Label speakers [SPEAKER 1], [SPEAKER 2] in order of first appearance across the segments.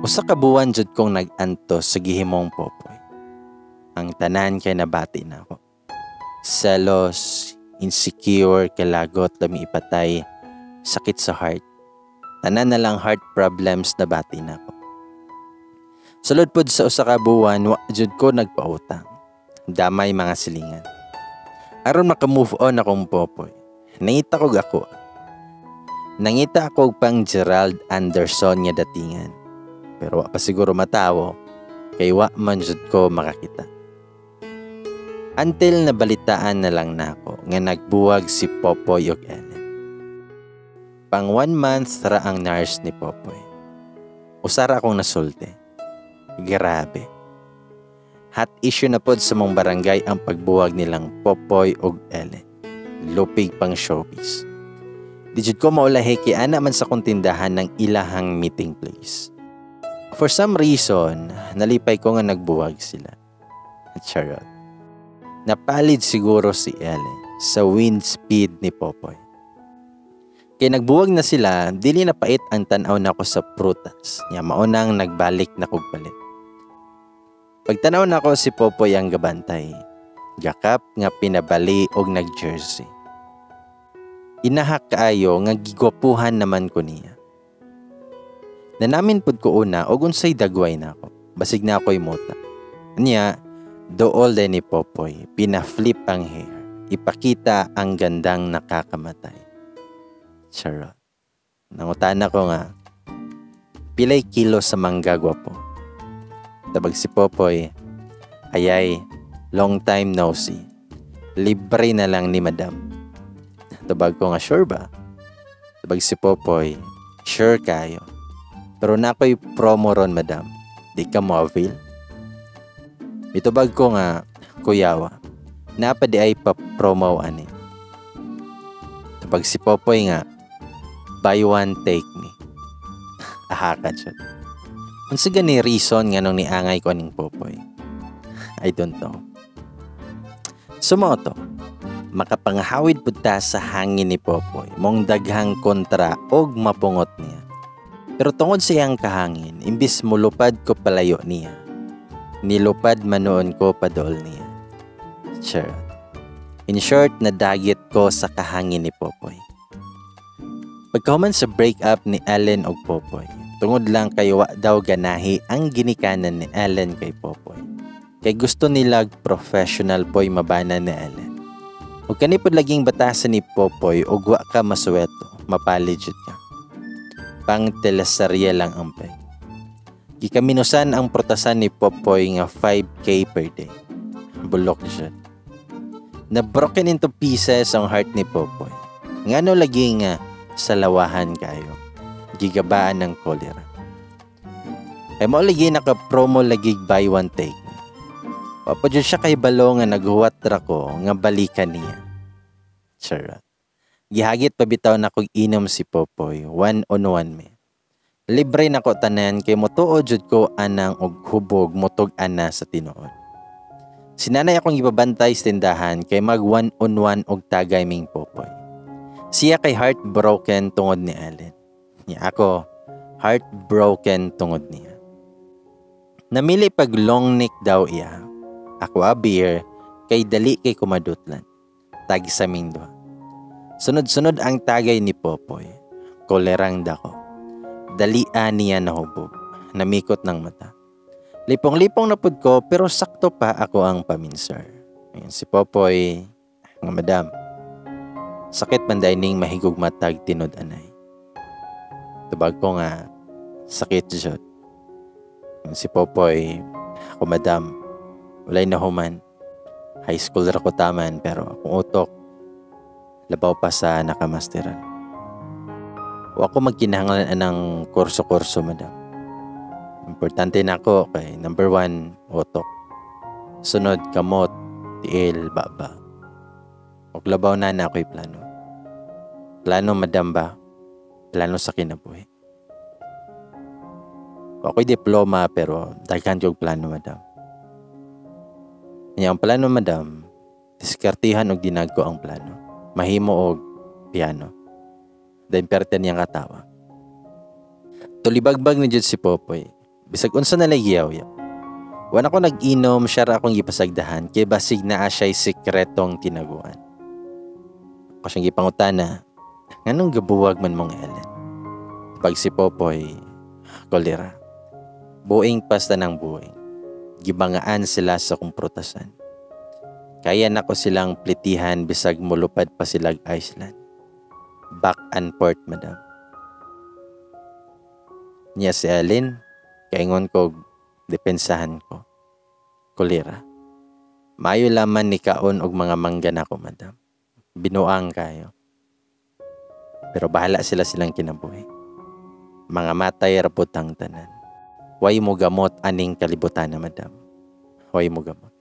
[SPEAKER 1] Usa ka buwan jud kong nag-antos sa gihimong Popoy. Ang tanan kay nabati na ako. Selos, insecure, kalagot, lami ipatay, sakit sa heart. Tanan na lang heart problems nabati na ako. Sulod pod sa usa ka buwan, wa jud ko nagpautang. Damay mga silingan. Aron maka-move on akong Popoy. Nangita kog ako. Nangita ako pang Gerald Anderson nga datingan. Pero wa pa siguro matawo, kay wa man jud ko makakita. Until nabalitaan na lang nako nga nagbuwag si Popoy ug Ellen. Pang 1 month ra ang nurse ni Popoy. Usara akong nasulti. Grabe. Hot issue na pod sa mong barangay ang pagbuwag nilang Popoy ug Ellen. Lupig pang showbiz. Di jud ko maulahi kay ana man sa kuntindahan ng ilahang meeting place. For some reason, nalipay ko nga nagbuwag sila. Charot. Napalid siguro si Ellen sa wind speed ni Popoy. Kaya nagbuwag na sila, dili na pait ang tanaw na ko sa prutas. Nya maunang nagbalik na kog palit. Pagtanaw na ko si Popoy ang gabantay. Gakap nga pinabali og nag-jersey. Inahak kaayo nga gigwapuhan naman ko niya. Nanamin pud ko una og unsay dagway na ako. Basig na ako'y muta. Anya, dool din ni Popoy, pina-flip ang hair. Ipakita ang gandang nakakamatay. Charot. Nangutana ko nga, pilay kilo sa manggagwa po. Tabag si Popoy, ayay, long time no see. Libre na lang ni Madam. Tabag ko nga, sure ba? Tabag si Popoy, sure kayo. Pero na ako'y promo ron, Madam. Di ka mo avail? Itubag ko nga, kuyawa. Napadi ay pa-promo ani. Tabag si Popoy nga, buy one, take me. Ahaka siya. Unsa gani reason nga nung niangay ko aning Popoy? I don't know. Sumoto. Makapangahawid pud ta sa hangin ni Popoy. Mong daghang kontra og mapungot niya. Pero tungod sa iyang kahangin, imbis mulupad ko palayo niya, nilupad manoon ko padol niya. Sure. In short, nadagit ko sa kahangin ni Popoy. Pagkahuman sa breakup ni Ellen og Popoy, tungod lang kay wa daw ganahi ang ginikanan ni Ellen kay Popoy. Kay gusto nila professional poy mabana ni Ellen. Ug kani pod laging batasan ni Popoy og wa ka masuweto, mapalid jud ka. Pang telesarya lang ang peg. Gikaminusan ang protasan ni Popoy nga 5K per day. Bulok siya. Na broken into pieces ang heart ni Popoy. Ngano lagi nga salawahan kayo. Gigabaan ng kolera. Kay mo lagi naka-promo lagi buy one take. Papadyo siya kay balo nga naghuwat ra ko nga balikan niya. Charot. Gihagit pabitaw na kog inom si Popoy, 1-on-1 me. Libre na ko tanan kay motuod jud ko anang og hubog motog ana sa tinuod. Sinanay akong ibabantay sa tindahan kay mag 1-on-1 og tagay ming Popoy. Siya kay heartbroken tungod ni Ellen. Niya ako, heartbroken tungod niya. Namili pag long neck daw iya. Ako a beer kay dali kay kumadutlan. Tag sa ming duha. Sunod-sunod ang tagay ni Popoy. Kolerang dako. Dalian niya nahubog. Namikot ng mata. Lipong-lipong na pud ko pero sakto pa ako ang paminsar. Ayun, si Popoy, nga Madam, sakit man ning mahigog matag tinud anay. Tubag ko nga, sakit jud. Ayun, si Popoy, ako Madam, walay nahuman. High school ra ko taman pero kung utok, labaw pa sa nakamasteran. O ako magkinahanglan anang kurso-kurso, Madam. Importante na ako kay number 1, utok. Sunod, kamot, tiil, baba. O labaw na ako'y plano. Plano, Madam ba? Plano sa kinabuhi. O ako'y diploma pero daghan kong plano, Madam. Ang plano, Madam, diskartihan og dinagko ang plano. Mahimo og piano. Then perten niyang katawa. Tulibagbag ni jud si Popoy. Bisag unsa na yaw-yaw. Wan ako nag-inom, siya ra akong gipasagdahan kay basig naa siya'y sikretong tinaguan. Ako siyang gipangutana, nganong gabuwag man mong Ellen? Pag si Popoy, kolera. Buing pasta ng buing. Gibangaan sila sa kumprutasan. Kaya nako silang plitihan bisag mulupad pa silag Iceland. Back and forth, madam. Niya si Ellen, kaingon ko, depensahan ko. Kolera. Mayo laman ni kaon og mga manggan ako, madam. Binuang kayo. Pero bahala silang kinabuhi. Mga matay raputang tanan. Way mo gamot aning kalibutan na, madam. Way mo gamot.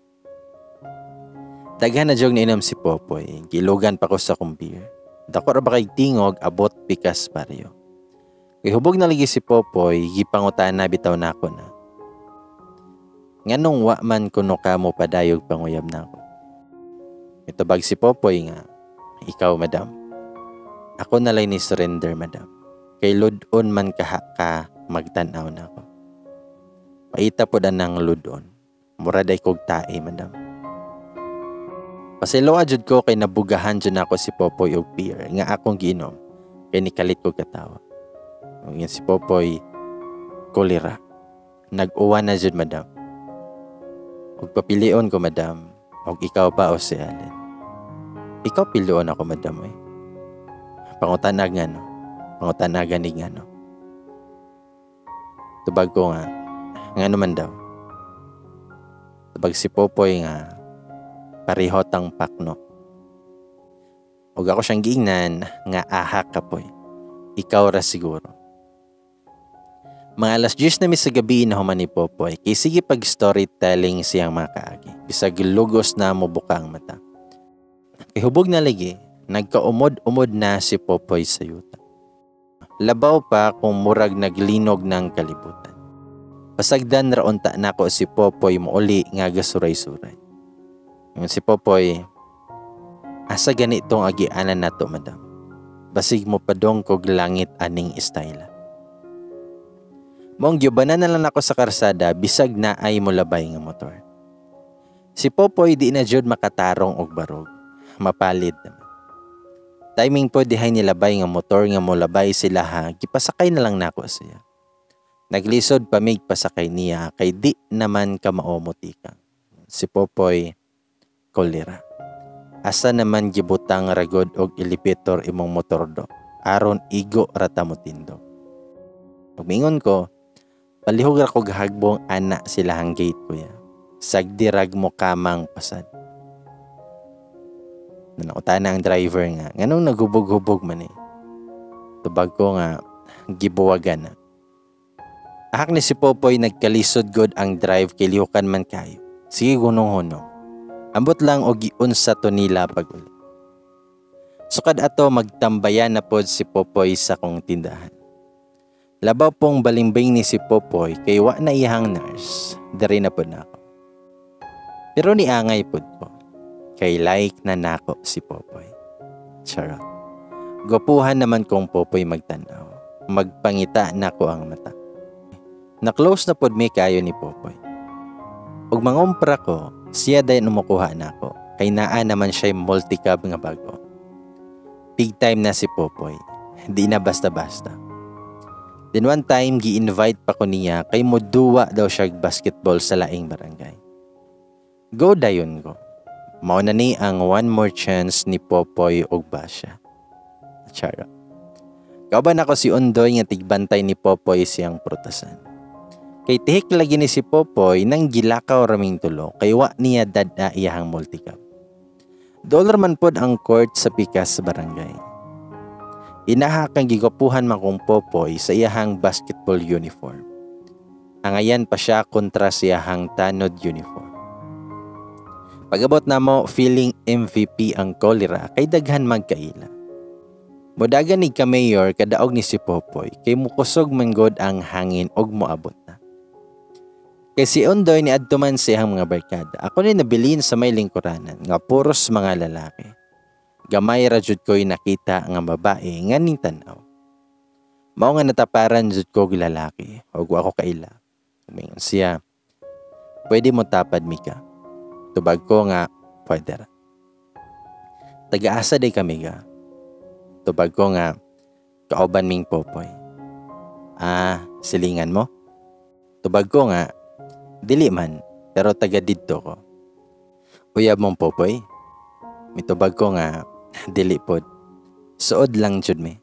[SPEAKER 1] Daghan na jog na inom si Popoy. Gilugan pa ko sa kong beer. Dako ra ba kay tingog abot pikas paryo. Kay hubog na lagi si Popoy, gipangutan na bitaw na ako na. Nganong wa man kuno ka mo padayog panguyab na ako. Ito bag si Popoy nga, ikaw madam. Ako na lang ni surrender, madam. Kay ludon man kaha ka magtanaw na ako. Paita po da ng ludon. Muraday kog tae, madam. Pasiloa jud ko kay nabugahan jud ako si Popoy og beer nga akong giinom kay nikalit ko katawa. Ang si Popoy, kolera. Nag-uwan na jud, madam. Og papilion ko, madam. Og ikaw ba o si Allen? Ikaw pilion ako, madam. Pangutanag nga, no? Pangutanagan ni nga, no? Tubag ko nga. Nga naman daw. Tubag si Popoy nga. Parihot ang pakno. Og ako siyang giingnan nga aha ka, poy. Ikaw ra siguro. Mga alas 10 na mi sa gabi na human ni Popoy, kay sige pag storytelling siyang mga kaagi. Bisag lugos na mo buka ang mata. Kay hubog na lagi, nagkaumod-umod na si Popoy sa yuta. Labaw pa kung murag naglinog ng kalibutan. Pasagdan raonta na ko si Popoy mouli nga gasuray-suray. Yung si Popoy, asa ganitong agianan nato, madam. Basig mo padong kog langit aning istayla. Mong gyubanan na lang ako sa karsada bisag na ay mulabay nga motor. Si Popoy di na jud makatarong og barog. Mapalid naman. Timing po dihay nilabay nga motor nga mulabay sila ha, gipasakay na lang nako siya. Naglisod pamig pasakay niya kay di naman ka maomotikang. Si Popoy, kolera. Asa naman gibutang ragod og elevator imong motor do. Aron igo rata mo tindo. Pagmingon ko, palihog ra kog hagbong ana silahang gate kuya. Sagdirag mo kamang pasad. Nanautan ang driver nga, nganong nagubog-hubog man eh. Tubag ko nga, gibuwagan na. Ahak ni si Popoy nagkalisod god ang drive kay lihukan man kayo. Sige gunong-hunong. Ambot lang og giunsa to nila pag-uli. Sukad ato magtambayan na pod si Popoy sa kong tindahan. Labaw pong balimbing ni si Popoy kay wa na iyang nurse. Dari na pod na ako. Pero niangay pod ko. Kay like na nako si Popoy. Charot. Gwapuhan naman kong Popoy magtanaw. Magpangita nako ang mata. Na-close na pod may kayo ni Popoy. Ug mangumpra ko, siya dayon umukuha nako. Kay naa naman siya multi-cab nga bago. Big time na si Popoy. Di na basta-basta. Then one time, gi-invite pa ko niya kay moduwa daw siya basketball sa laing barangay. Go dayon ko. Mao na ni ang one more chance ni Popoy og Basya. Charo. Kauban ako si Undoy nga tigbantay ni Popoy siyang prutasan. Kay tihik lagi ni si Popoy nang gilakaw raming tulo kay wa niya dada iyahang multicab. Dollar man pod ang court sa pikas sa barangay. Inaha kang gigapuhan man kong Popoy sa iyahang basketball uniform. Angayan pa siya kontra sa iyahang tanod uniform. Pagabot na mo, feeling MVP ang kolera kay daghan magkaila. Modagan ni ka-mayor kadaog ni si Popoy kay mukusog man god ang hangin og moabot na. Kay si Undoy ni adto man siyang mga barkada. Ako ni nabilin sa may lingkuranan nga puros mga lalaki. Gamay ra jud ko'y nakita nga babae nga ning tan-aw. Mao nga nataparan jud ko og lalaki og ako kaila. Mingon siya, pwede mo tapad Mika. Tubag ko nga, pwede ra. Taga-asa day kami ga. Tubag ko nga, kauban ming Popoy. Silingan mo? Tubag ko nga, dili man, pero taga didto ko. Uyab mong Popoy? Mitubag ko nga, dili pod. Suod lang jud mi.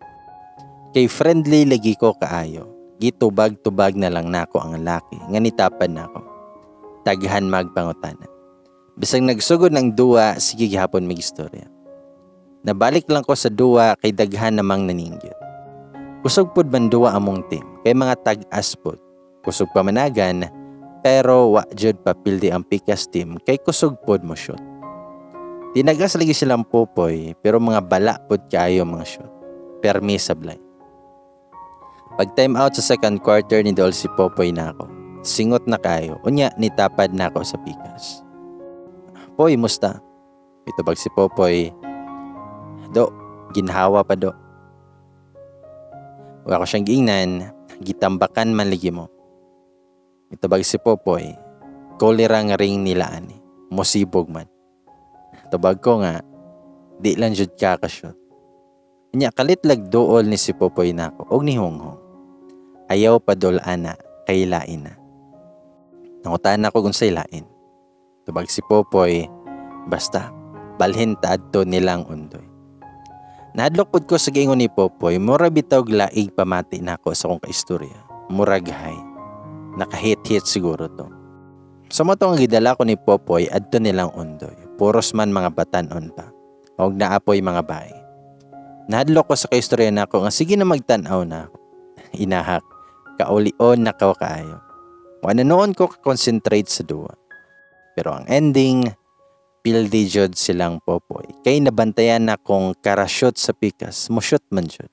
[SPEAKER 1] Kay friendly lagi ko kaayo. Gitubag-tubag na lang nako ang laki nga nitapad nako. Taghan magpangutana. Bisag nagsugod ng duwa, sige gihapon mig istorya. Nabalik lang ko sa duwa kay daghan namang naningyot. Kusog pod man duwa among team kay mga tag-as pod. Kusog pamanagan pero wa jud papildi ang pikas team kay kusog pod mo shoot. Tinagas lagi silang Popoy pero mga bala pod kaayo mga shoot. Permi sablay. Pag time out sa second quarter ni Dol si Popoy nako. Singot na kayo. Unya nitapad nako sa pikas. Poy, musta? Itubag si Popoy. Do, ginhawa pa do. Wala ko siyang giingnan, gitambakan man lagi mo. Itubag si Popoy. Kolera nga ring nilaan eh. Musibog man. Tubag ko nga, di lang jud kakasyon. Nya kalitlag dool ni si Popoy nako og ni Honghong. Ayaw pa dol ana kay lain na. Nangutaan ako kung say lain. Tubag si Popoy, basta balhin taadto nilang undoy. Nahadlok pod ko sa gingon ni Popoy, mura bitaw laig pamati nako sa kong kaistorya. Murag hay. Nakahit-hit siguro to. Sa matong gidala ko ni Popoy adto nilang undoy. Puros man mga batanon pa. Og naapoy mga bahay. Nahadlok ko sa kaistorya nako nga sige na magtan-aw na ako. Inahak, kaulion na kaayo. Wala noon ko concentrate sa duwa. Pero ang ending, pildi jud silang Popoy. Kay nabantayan na kong karashot sa pikas, mo shoot man jud.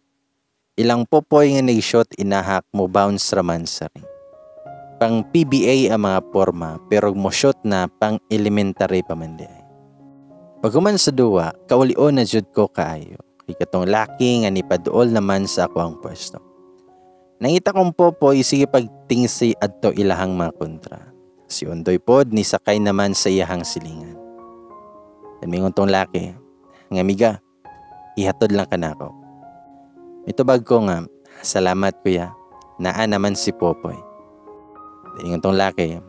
[SPEAKER 1] Ilang Popoy nga nag-shot inahak mo bounce raman sa ring. Pang PBA ang mga forma pero mo shoot na pang elementary pa man di ay. Paghuman sa duwa, kaulion na jud ko kaayo. Kay katong laki nga nipaduol naman sa ako ang pwesto. Nangita kong Popoy sige pagtingsi adto ilahang mga kontra. Si Undoy pod ni sakay naman sa iyahang silingan. Mingon tong laki, nga miga, ihatod lang ka na ako. Mitubag ko nga, salamat kuya, naa naman si Popoy. Mingon tong laki,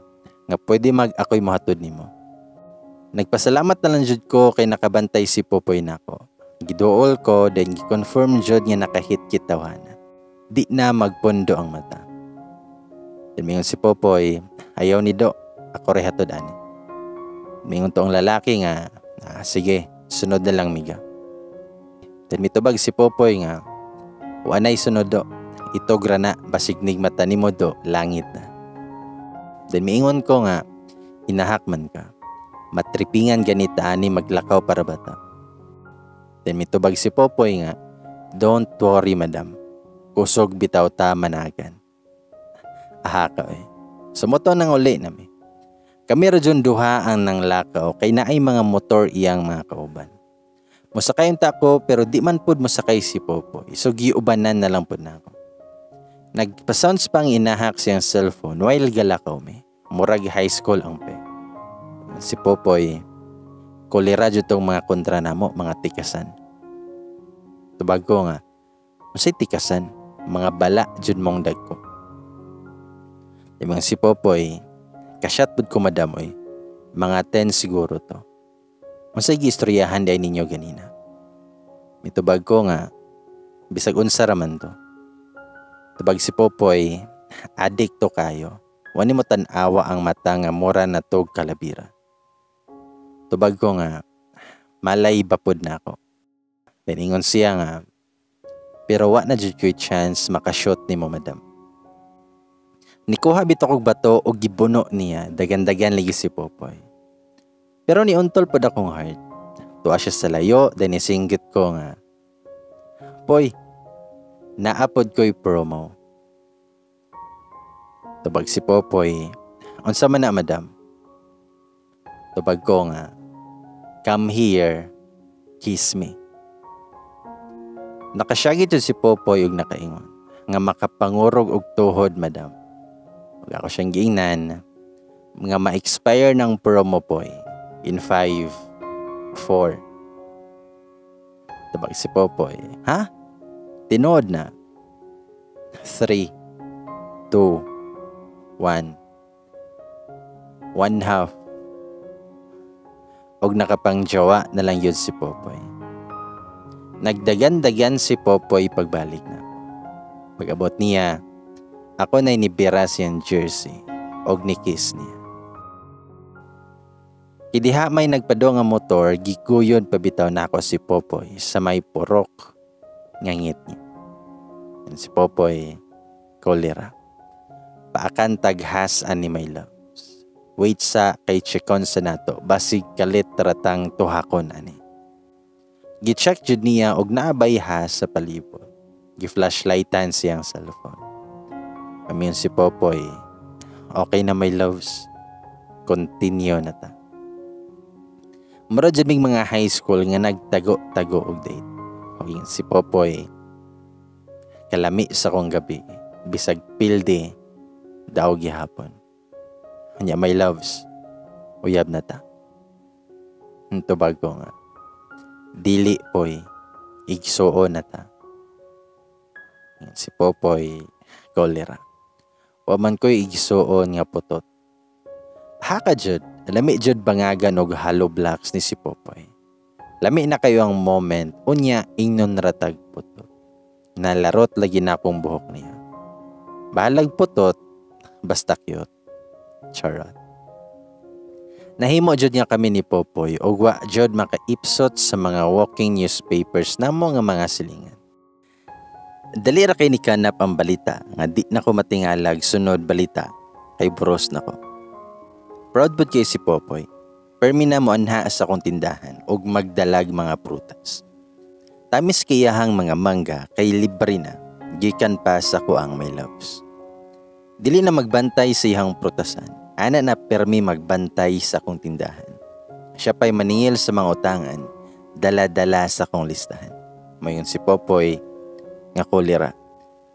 [SPEAKER 1] nga pwede mag-ako'y mahatod nimo. Nagpasalamat na lang jud ko kay nakabantay si Popoy nako. Giduol ko, then gi-confirm jud nga nakahit kitawana. Di na magpondo ang mata. Mingon si Popoy, ayaw ni Do, ako rin hatod ani. Mingon tong lalaki nga, sige, sunod na lang miga. Then mitubag si Popoy nga, wanay sunod Do, ito grana, basignig mata ni mo Do, langit na. Then miingon ko nga, inahak man ka, matripingan ganita ani maglakaw para bata. Then mitubag si Popoy nga, don't worry madam, kusog bitaw ta managan. Ahaka eh. Sumoto nang uli nami. Kami radyon duha ang nang lakaw kay naay mga motor iyang mga kauban. Musakay yung tako pero di man pud musakay si Popoy. So giubanan na lang pud nako. Nagpa-sounds pang inahak siyang cellphone while galakaw mi. Murag high school ang pe. Si Popoy, kolera jud tong mga kontra namo, mga tikasan. Tubag ko nga, unsay tikasan? Mga bala jud mong dagko. Ibang si Popoy, kasyat pud ko madamoy. Mga 10 siguro to. Unsay giistoryahan day ninyo ganina? Mitubag ko nga, bisag unsa raman to. Tubag si Popoy, adik to kayo. Wani mo tan-awa ang mata nga mura na tog kalabira. Tubag ko nga, malay bapod na ako. Ingon siya nga, pero wa na jud ko'y chance makashot ni mo madam. Nikuha bito kog bato o gibuno niya, dagan-dagan lagi si Popoy. Pero ni untol pod akong heart. Tuwa siya sa layo, then isinggit ko nga, Poy, naapod ko'y promo. Tubag si Popoy, unsa man na madam? Tubag ko nga, come here, kiss me. Nakasyagi to si Popoy ug nakaingon, nga makapangurog og tuhod madam. Ug ako siyang giingnan mga ma-expire ng promo Poy in 5, 4. Tabag si Popoy, ha? Tinood na. 3, 2, 1. 1/2. Og nakapangjawa na lang yun si Popoy. Nagdagan-dagan si Popoy pagbalik na. Pag-abot niya, ako na inibira siyang jersey og ni-kiss niya. Kidiha may nagpado nga motor, gikuyon pabitaw na ako si Popoy sa may purok ngangit niya. And si Popoy, kolera. Paakan taghas ani my loves. Wait sa kay chekon sa nato, basig kalit taratang tuhakon ani. Gi-check jud niya og naabay has sa palibot. Gi-flashlightan siyang cellphone. Amin si Popoy, okay na my loves. Continue na ta. Mura dyan mga high school nga nagtago-tago og date. O yun si Popoy, kalami sa kong gabi, bisag pilde, daw gihapon. Kanya my loves, uyab na ta. Ito bago nga. Dili Poy, igsuo na ta. Yun si Popoy, kolera. Waman ko'y igsuon nga putot. Haka jud. Lami jud bangagan og hollow blocks ni si Popoy. Lami na kayo ang moment, unya ingnon ratag putot. Nalarot lagi na akong buhok niya. Bahalag putot, basta cute. Charot. Nahimo jud niya kami ni Popoy og wa jud makaipsot sa mga walking newspapers namo nga mga silingan. Dali ra kay ni kanap ang balita nga di na ko matingalag sunod balita kay bros na ko. Proud bud kay si Popoy. Permi na mo anha sa akong tindahan og magdalag mga prutas. Tamis kayahang mga mangga kay libre na, gikan pa sa kuang my loves. Dili na magbantay sa iyang prutasan, ana na permi magbantay sa akong tindahan. Siya pa'y maningil sa mga utangan, dala-dala sa akong listahan. Mayon si Popoy, nga kolera.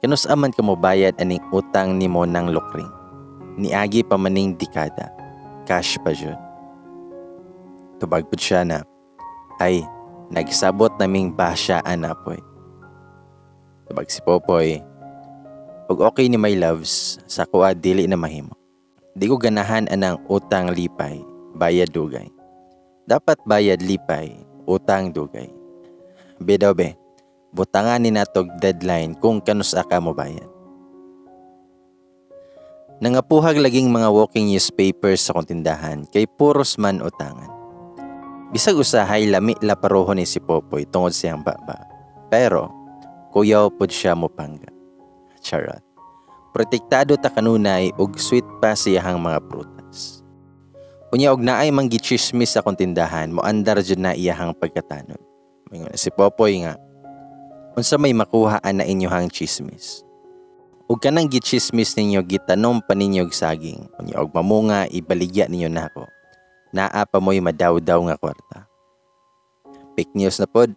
[SPEAKER 1] Kanus aman ka mo bayad aning utang ni mo ng lukring. Niagi pa maning dekada. Cash pa dyan. Tubagpod siya na, ay, nagsabot naming basyaan na Poy. Tubag si Popoy, pag okay ni my loves, sa kuha dili na mahimo. Di ko ganahan anang utang lipay, bayad dugay. Dapat bayad lipay, utang dugay. Bedaw be, butangan ni natog deadline kung kanusa ka mo bayad. Nangapuhag laging mga walking newspapers sa kontindahan kay puros man utangan. Bisag usahay lami laparoho ni si Popoy tungod siyang baba. Pero, kuyaw pod siya mo pangga. Charot. Protektado ta kanunay og sweet pa siyahang mga prutas. Unya og naay manggichismis sa kontindahan, mo andar jud na iyahang pagkatanon. Mingon si Popoy nga, unsa may makuhaan na inyohang chismis? Ug kanang gichismis ninyo gitanom pa ninyo og saging, unya og mamunga ibaligya ninyo nako. Naa pa mo'y madaw-daw nga kwarta. Fake news na pod.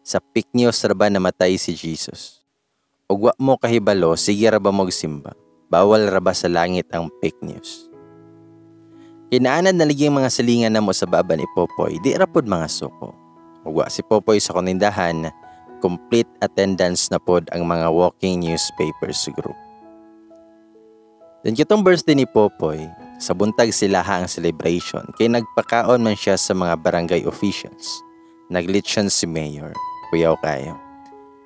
[SPEAKER 1] Sa fake news ra ba namatay si Jesus? Ug wa mo kahibalo, sige ra ba mog simba? Bawal ra ba sa langit ang fake news? Kinaanan na liging mga silingan na mo sa baba ni Popoy, di ra pod mga suko. Ug wa si Popoy sa konindahan, complete attendance na pod ang mga walking newspapers group. Then kitong birthday ni Popoy, sa buntag sila ang celebration kay nagpakaon man siya sa mga barangay officials. Naglitsyon si Mayor, kuyaw kayo.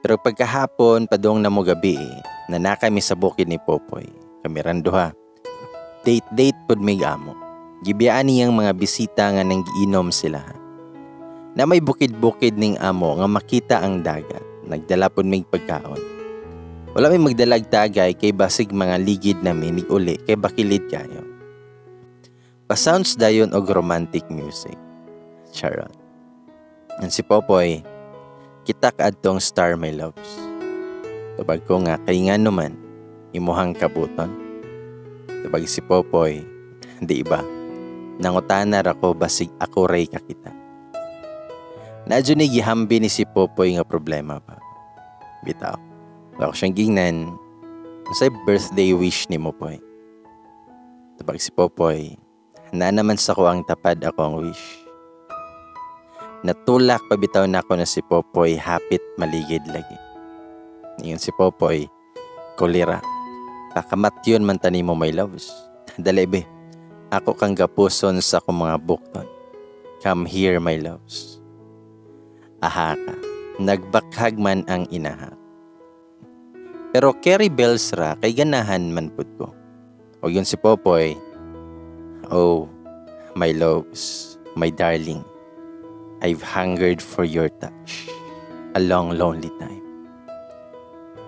[SPEAKER 1] Pero pagkahapon, padong na mo gabi, nanakay mi sa bukid ni Popoy. Kami randuha. Date pod may amo. Gibiyaan niyang mga bisita nga nang giinom sila. Na may bukid-bukid ning amo nga makita ang dagat. Nagdala pod may pagkaon. Wala may magdalag tagay kay basig mga ligid namin uli kay bakilid kayo. Pa-sounds dayon og romantic music. Charot. Yan si Popoy, kita kaadtong star my loves. Tubag ko nga kay nga naman, imuhang kabuton. Tubag si Popoy, di iba, nangutanar ako basig ako ray kakita. Nadyo ni gihambi ni si Popoy nga problema pa. Bitaw. Ako siyang gingnan, sa birthday wish ni mo Poy. Tabag si Popoy, na naman sa ko ang tapad ako ang wish. Natulak pabitaw na ako na si Popoy hapit maligid lagi. Ngayon si Popoy, kolera. Pakamatyon man tani mo my loves. Dali be, ako kang gapuson sa akong mga bukton. Come here my loves. Aha ka, nagbakhag man ang inahak. Pero carry bells ra kay ganahan man pud ko. O yun si Popoy, oh, my loves, my darling. I've hungered for your touch a long, lonely time.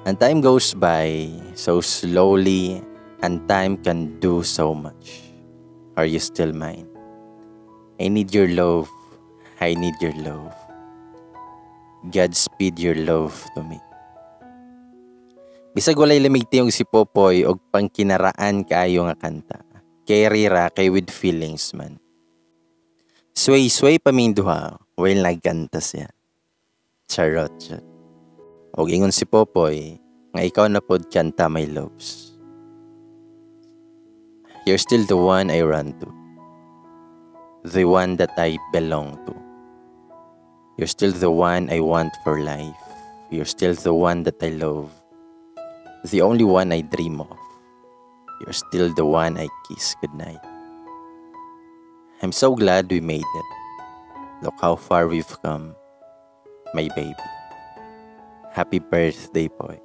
[SPEAKER 1] And time goes by so slowly, and time can do so much. Are you still mine? I need your love. I need your love. Godspeed your love to me. Bisag walay lamig tiyong si Popoy og pangkinaraan kaayo nga kanta. Carry ra kay with feelings man. Sway paming duha, while nagkanta siya. Charot. Og ingon si Popoy, nga ikaw na pod kanta my loves. You're still the one I run to. The one that I belong to. You're still the one I want for life. You're still the one that I love. The only one I dream of. You're still the one I kiss goodnight. I'm so glad we made it. Look how far we've come, my baby. Happy birthday, boy.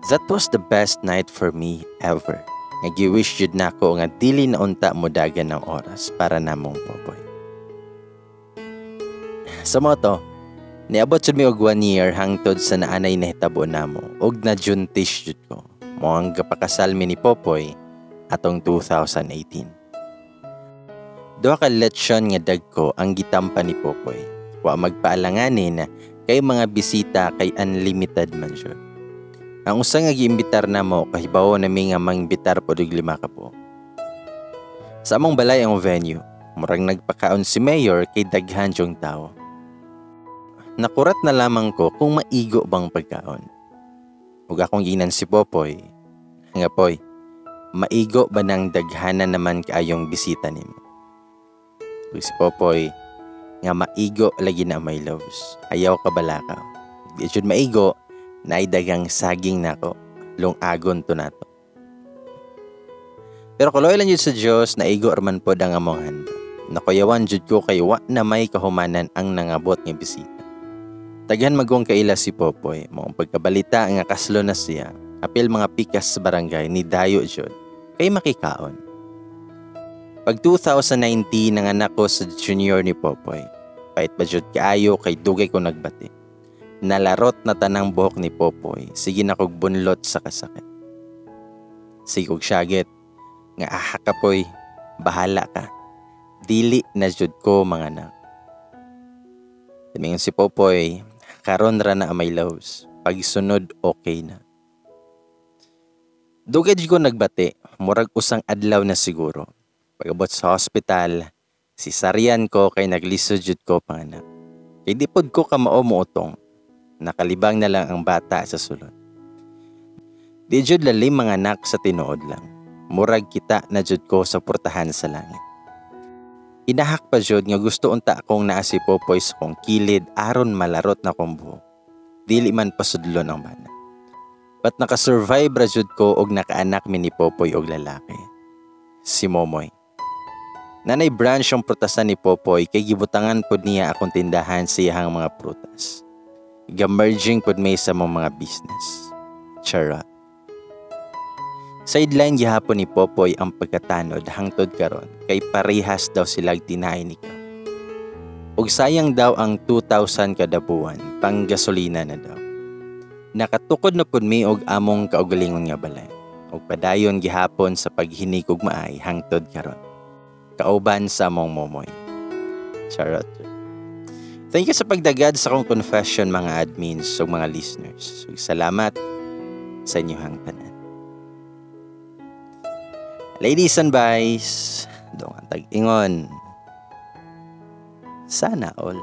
[SPEAKER 1] That was the best night for me ever. Nag-wish jud na ko nga dili na unta mo dagan ng oras para namong Popoy. Sa mo to, niabot jud mi og 1 year hangtod sa naanay na hitabo namo og na-juntish jud ko. Mo ang gapakasal mi ni Popoy atong 2018. Duha ka lechon nga dagko ang gitampa ni Popoy. Wa magpaalanganin na kay mga bisita kay unlimited man siya. Ang usa nga giimbitar namo kahibaw na mi nga mangbitar pod og 5 ka po. Sa among balay ang venue, murag nagpakaon si Mayor kay daghan jong tao. Nakurat na lamang ko kung maigo bang pagkaon. Ug akong ginan si Popoy, nga poy, maigo ba nang daghanan naman kaayong bisita nimo? Ug si Popoy, nga maigo lagi na my loves. Ayaw ka balakaw. Di jud maigo, naay dagang saging nako. Lungagon to nato. Pero kuloy lang jud sa Dios, naigo arman pod ang among handa. Nakuyawan jud ko kay wa na may kahumanan ang nangabot nga bisita. Daghan magong kaila si Popoy, mao pagkabalita nga kaslo na siya. Apil mga pikas sa barangay ni dayo jud kay makikaon. Pag 2019 nanganak ko sa junior ni Popoy, pait pa jud kaayo kay dugay ko nagbati. Nalarot na tanang buhok ni Popoy, sige na kog bunlot sa kasakit. Sige kog syagit, nga Kapoy, bahala ka. Dili na jud ko manganak. Tumingin si Popoy, karon ra na my loves, pagsunod okay na. Dugay jud ko nagbati, murag usang adlaw na siguro. Pag-abot sa hospital, sisaryan ko kay naglisod jud ko panganak. Kay di pod ko kamao mootong. Nakalibang na lang ang bata sa sulod. Di jud lalim mga anak sa tinuod lang. Murag kita na jud ko sa portahan sa langit. Inahak pa jud nga gusto unta akong naa si Popoy sa kong kilid aron malarot na kong buhok. Dili man pasudlon ang bana. But nakasurvive ra jud ko og nakaanak mi ni Popoy og lalaki. Si Momoy. Nanay branch ang prutasan ni Popoy kay gibutangan pod niya akong tindahan sa iyang mga prutas. Ga-merging pod may sa mga business. Charot. Sideline gihapon ni Popoy ang pagkatanod hangtod karon kay parehas daw silag tinay ni Kap. Ug sayang daw ang 2,000 kada buwan pang gasolina na daw. Nakatukod na pod mi og among kaugalingon nga balay. Ug padayon gihapon sa paghinig ug maay hangtod karon. Kauban sa among Momoy. Charot. Thank you sa pagdagad sa akong confession mga admins ug mga listeners. Ug salamat sa inyong tanan. Ladies and boys, doon ang tag-ingon. Sana all.